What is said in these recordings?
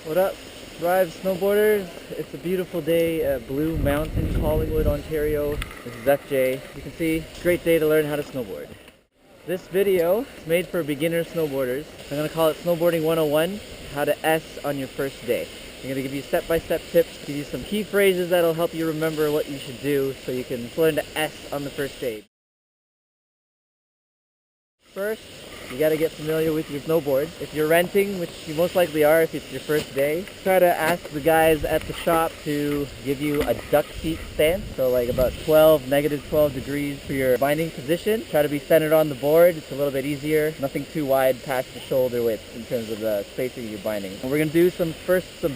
What up, Thrive Snowboarders? It's a beautiful day at Blue Mountain, Collingwood, Ontario. This is FJ. You can see, great day to learn how to snowboard. This video is made for beginner snowboarders. I'm going to call it Snowboarding 101, how to S on your first day. I'm going to give you step-by-step tips, give you some key phrases that'll help you remember what you should do so you can learn to S on the first day. First, you got to get familiar with your snowboard. If you're renting, which you most likely are if it's your first day, try to ask the guys at the shop to give you a duck feet stance, so like about negative 12 degrees for your binding position. Try to be centered on the board. It's a little bit easier. Nothing too wide past the shoulder width in terms of the spacing you're binding. And we're going to do some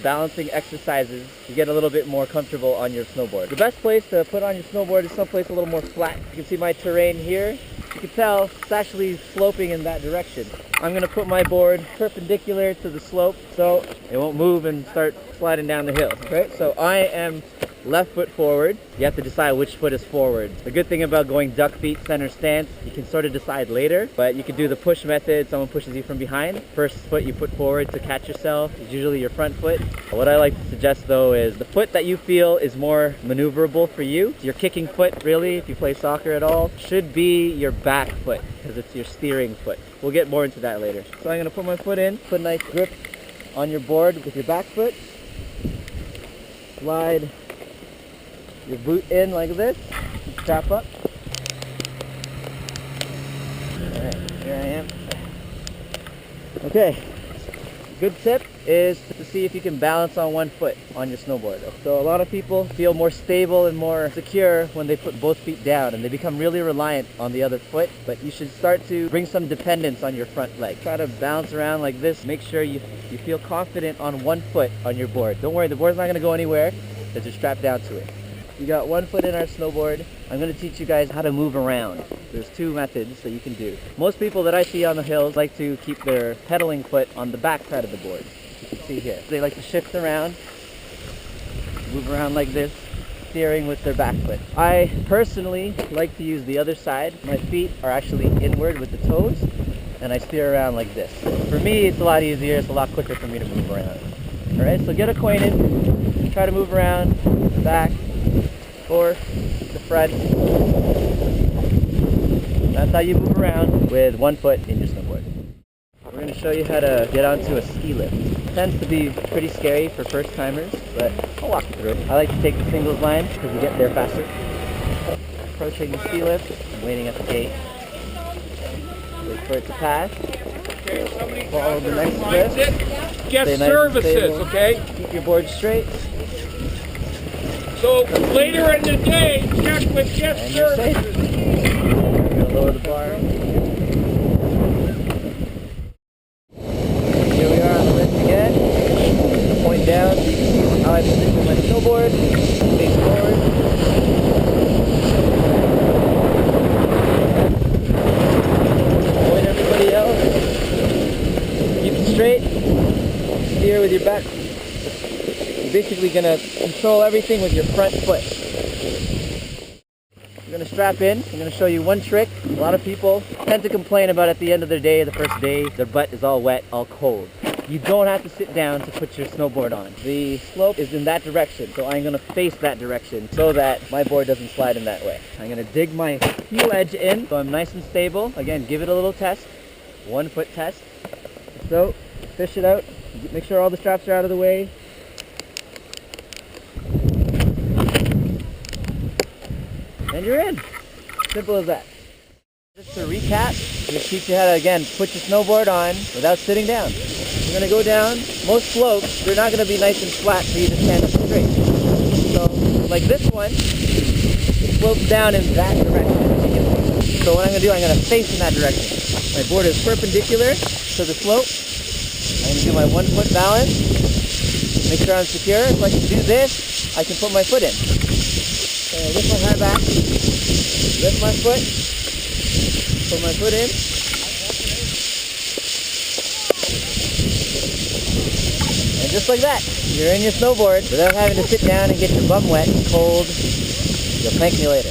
balancing exercises to get a little bit more comfortable on your snowboard. The best place to put on your snowboard is someplace a little more flat. You can see my terrain here. You can tell it's actually sloping in that direction. I'm going to put my board perpendicular to the slope so it won't move and start sliding down the hill. Right? So I am left foot forward. You have to decide which foot is forward. The good thing about going duck feet center stance, you can sort of decide later, but you can do the push method. Someone pushes you from behind. First foot you put forward to catch yourself is usually your front foot. What I like to suggest though is the foot that you feel is more maneuverable for you. Your kicking foot, really, if you play soccer at all, should be your back foot because it's your steering foot. We'll get more into that later. So I'm going to put my foot in, put a nice grip on your board with your back foot. Slide your boot in like this, strap up. Alright, here I am. Okay, good tip is to see if you can balance on one foot on your snowboard. So a lot of people feel more stable and more secure when they put both feet down and they become really reliant on the other foot, but you should start to bring some dependence on your front leg. Try to bounce around like this. Make sure you feel confident on one foot on your board. Don't worry, the board's not going to go anywhere because you're strapped down to it. You got one foot in our snowboard. I'm going to teach you guys how to move around. There's two methods that you can do. Most people that I see on the hills like to keep their pedaling foot on the back side of the board. You can see here. They like to shift around, move around like this, steering with their back foot. I personally like to use the other side. My feet are actually inward with the toes, and I steer around like this. For me, it's a lot easier. It's a lot quicker for me to move around. All right, so get acquainted. Try to move around, back, or the front. That's how you move around with one foot in your snowboard. We're going to show you how to get onto a ski lift. It tends to be pretty scary for first timers, but I'll walk you through it. I like to take the singles line because you get there faster. Approaching the ski lift, I'm waiting at the gate. Wait for it to pass. Follow the next lift. Get services, okay? Keep your board straight. So later in the day, check with guest services. We're going to lower the bar. Here we are on the lift again. Point down so you can see how I position my snowboard. Face forward. Point everybody else. Keep it straight. Steer with your back. You're basically going to control everything with your front foot. You're going to strap in. I'm going to show you one trick. A lot of people tend to complain about at the end of their day, the first day, their butt is all wet, all cold. You don't have to sit down to put your snowboard on. The slope is in that direction, so I'm going to face that direction so that my board doesn't slide in that way. I'm going to dig my heel edge in so I'm nice and stable. Again, give it a little test. 1 foot test. So, fish it out. Make sure all the straps are out of the way. And you're in. Simple as that. Just to recap, I'm going to teach you how to, again, put your snowboard on without sitting down. You're going to go down. Most slopes, they're not going to be nice and flat for you to stand up straight. So, like this one, it slopes down in that direction. So what I'm going to do, I'm going to face in that direction. My board is perpendicular to the slope. I'm going to do my 1 foot balance. Make sure I'm secure. If I can do this, I can put my foot in. So I lift my head back, lift my foot, put my foot in, and just like that, you're in your snowboard without having to sit down and get your bum wet and cold. You'll thank me later.